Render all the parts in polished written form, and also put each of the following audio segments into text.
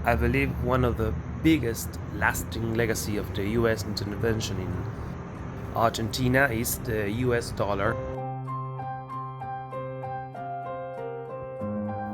I believe one of the biggest lasting legacy of the US intervention in Argentina is the US dollar.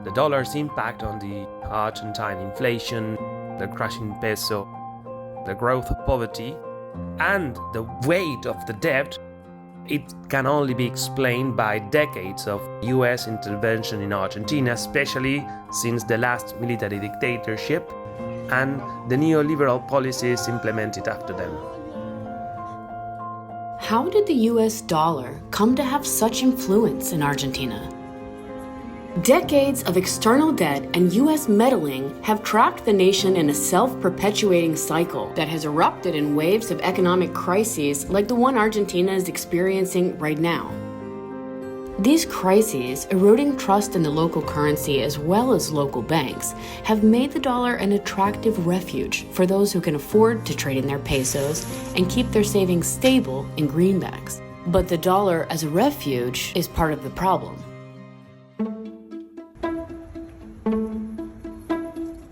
The dollar's impact on the Argentine inflation, the crashing peso, the growth of poverty, and the weight of the debt, it can only be explained by decades of US intervention in Argentina, especially since the last military dictatorship and the neoliberal policies implemented after them. How did the US dollar come to have such influence in Argentina? Decades of external debt and US meddling have trapped the nation in a self-perpetuating cycle that has erupted in waves of economic crises like the one Argentina is experiencing right now. These crises, eroding trust in the local currency as well as local banks, have made the dollar an attractive refuge for those who can afford to trade in their pesos and keep their savings stable in greenbacks. But the dollar as a refuge is part of the problem.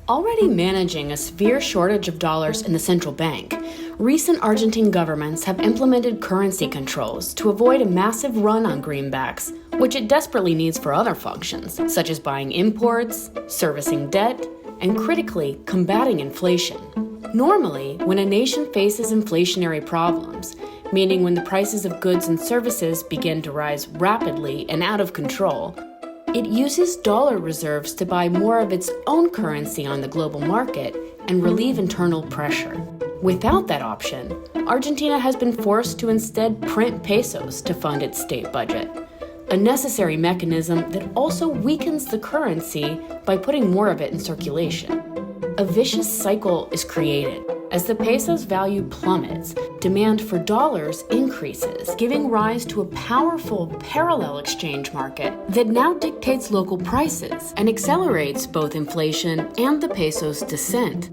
Already managing a severe shortage of dollars in the central bank, recent Argentine governments have implemented currency controls to avoid a massive run on greenbacks, which it desperately needs for other functions, such as buying imports, servicing debt, and critically, combating inflation. Normally, when a nation faces inflationary problems, meaning when the prices of goods and services begin to rise rapidly and out of control, it uses dollar reserves to buy more of its own currency on the global market and relieve internal pressure. Without that option, Argentina has been forced to instead print pesos to fund its state budget, a necessary mechanism that also weakens the currency by putting more of it in circulation. A vicious cycle is created. As the peso's value plummets, demand for dollars increases, giving rise to a powerful parallel exchange market that now dictates local prices and accelerates both inflation and the peso's descent.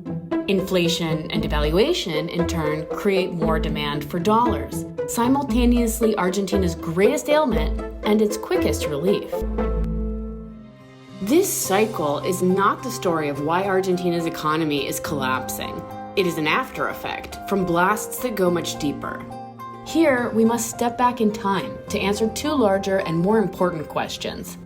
Inflation and devaluation, in turn, create more demand for dollars, simultaneously Argentina's greatest ailment and its quickest relief. This cycle is not the story of why Argentina's economy is collapsing. It is an after effect from blasts that go much deeper. Here, we must step back in time to answer two larger and more important questions.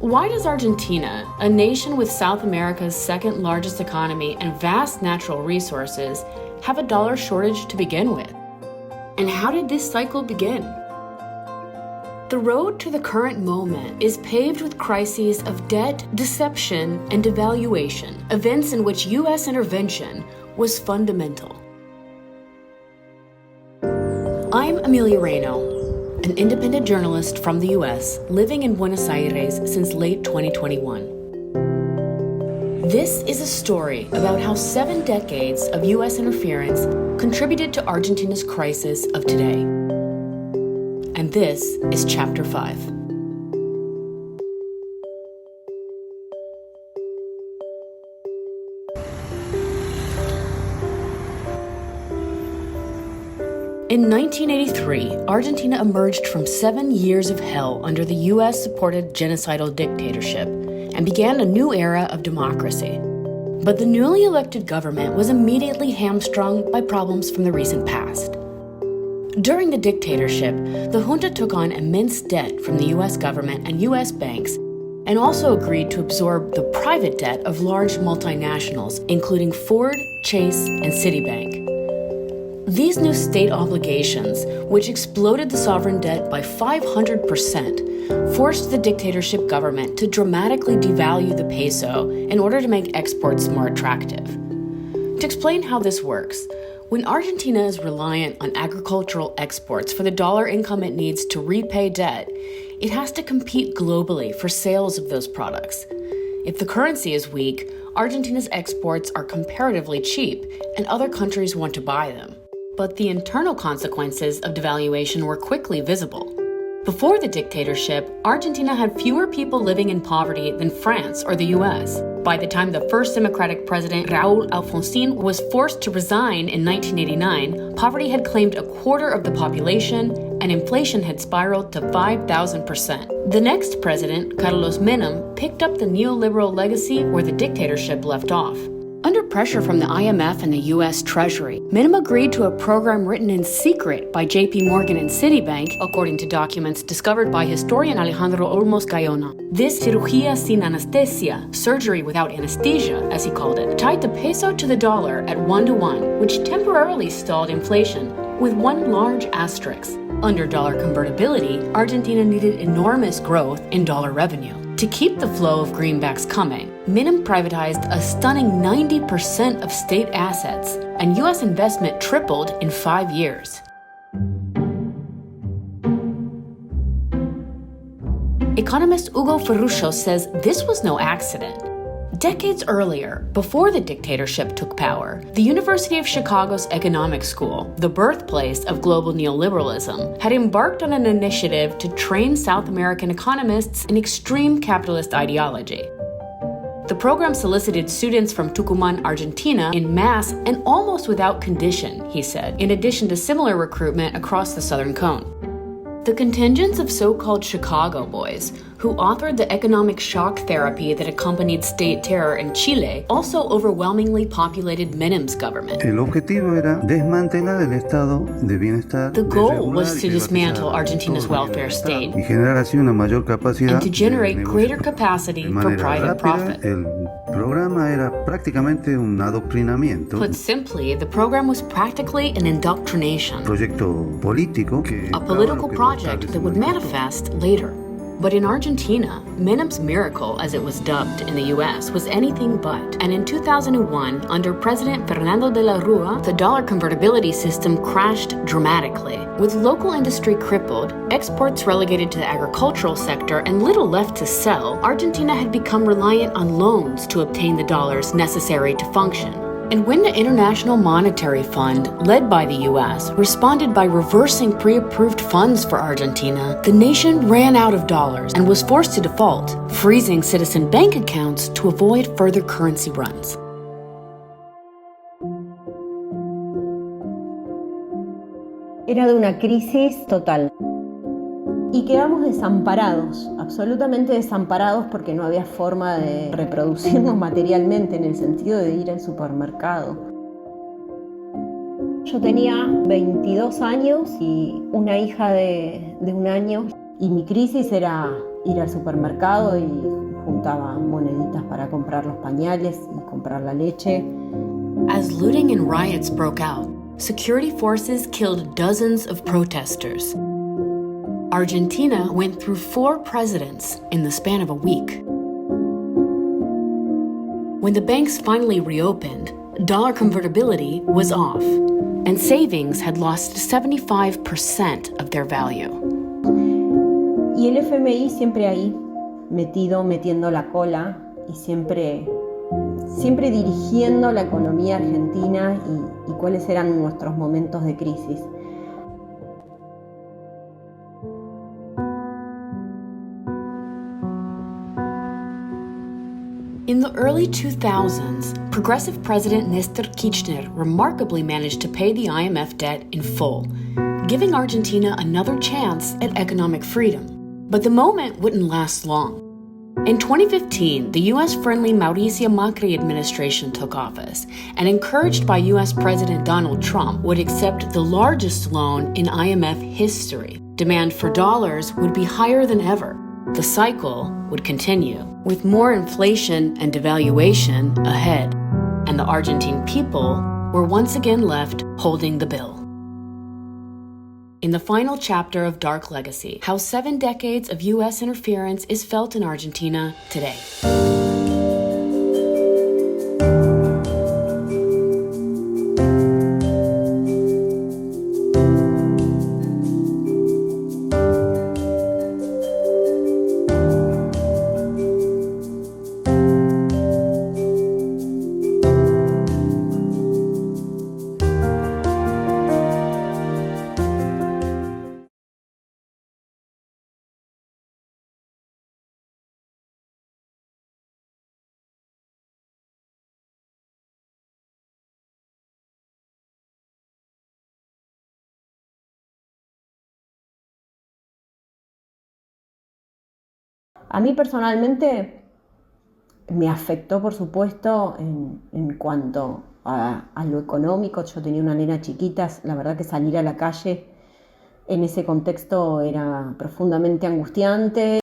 Why does Argentina, a nation with South America's second largest economy and vast natural resources, have a dollar shortage to begin with? And how did this cycle begin? The road to the current moment is paved with crises of debt, deception, and devaluation, events in which U.S. intervention was fundamental. I'm Amelia Reyno, an independent journalist from the U.S. living in Buenos Aires since late 2021. This is a story about how 7 decades of U.S. interference contributed to Argentina's crisis of today. And this is Chapter 5. In 1983, Argentina emerged from 7 years of hell under the US-supported genocidal dictatorship and began a new era of democracy. But the newly elected government was immediately hamstrung by problems from the recent past. During the dictatorship, the junta took on immense debt from the US government and US banks and also agreed to absorb the private debt of large multinationals, including Ford, Chase, and Citibank. These new state obligations, which exploded the sovereign debt by 500%, forced the dictatorship government to dramatically devalue the peso in order to make exports more attractive. To explain how this works, when Argentina is reliant on agricultural exports for the dollar income it needs to repay debt, it has to compete globally for sales of those products. If the currency is weak, Argentina's exports are comparatively cheap, and other countries want to buy them. But the internal consequences of devaluation were quickly visible. Before the dictatorship, Argentina had fewer people living in poverty than France or the US. By the time the first democratic president, Raúl Alfonsín, was forced to resign in 1989, poverty had claimed a quarter of the population and inflation had spiraled to 5,000%. The next president, Carlos Menem, picked up the neoliberal legacy where the dictatorship left off. Under pressure from the IMF and the U.S. Treasury, Minim agreed to a program written in secret by J.P. Morgan and Citibank, according to documents discovered by historian Alejandro Olmos Gayona. This cirugía sin anestesia, surgery without anesthesia, as he called it, tied the peso to the dollar at 1-to-1, which temporarily stalled inflation, with one large asterisk. Under dollar convertibility, Argentina needed enormous growth in dollar revenue. To keep the flow of greenbacks coming, Minim privatized a stunning 90% of state assets, and U.S. investment tripled in 5 years. Economist Hugo Ferruccio says this was no accident. Decades earlier, before the dictatorship took power, the University of Chicago's economics school, the birthplace of global neoliberalism, had embarked on an initiative to train South American economists in extreme capitalist ideology. The program solicited students from Tucumán, Argentina, in mass and almost without condition, he said, in addition to similar recruitment across the Southern Cone. The contingents of so-called Chicago boys, who authored the economic shock therapy that accompanied state terror in Chile, also overwhelmingly populated Minim's government. El objetivo era desmantelar el estado de bienestar. The goal was to dismantle Argentina's welfare state y generar así una mayor capacidad and to generate greater capacity for private profit. El programa era prácticamente un adoctrinamiento. Put simply, the program was practically an indoctrination, Proyecto político que a political project that would manifest later. But in Argentina, Minim's miracle, as it was dubbed in the US, was anything but. And in 2001, under President Fernando de la Rúa, the dollar convertibility system crashed dramatically. With local industry crippled, exports relegated to the agricultural sector, and little left to sell, Argentina had become reliant on loans to obtain the dollars necessary to function. And when the International Monetary Fund, led by the U.S., responded by reversing pre-approved funds for Argentina, the nation ran out of dollars and was forced to default, freezing citizen bank accounts to avoid further currency runs. Era de una crisis total. Y quedamos desamparados, absolutamente desamparados, porque no había forma de reproducirnos materialmente en el sentido de ir al supermercado. Yo tenía 22 años y una hija de 1 año, y mi crisis era ir al supermercado y juntaba moneditas para comprar los pañales y comprar la leche. As looting and riots broke out, security forces killed dozens of protesters. Argentina went through 4 presidents in the span of a week. When the banks finally reopened, dollar convertibility was off, and savings had lost 75% of their value. Y el FMI siempre ahí, metiendo la cola y siempre dirigiendo la economía argentina y cuáles eran nuestros momentos de crisis. In the early 2000s, progressive President Néstor Kirchner remarkably managed to pay the IMF debt in full, giving Argentina another chance at economic freedom. But the moment wouldn't last long. In 2015, the US-friendly Mauricio Macri administration took office, and encouraged by US President Donald Trump, would accept the largest loan in IMF history. Demand for dollars would be higher than ever. The cycle would continue, with more inflation and devaluation ahead, and the Argentine people were once again left holding the bill. In the final chapter of Dark Legacy, how 7 decades of U.S. interference is felt in Argentina today. A mí personalmente Me afectó, por supuesto, en cuanto a lo económico. Yo tenía una nena chiquita, la verdad que salir a la calle en ese contexto era profundamente angustiante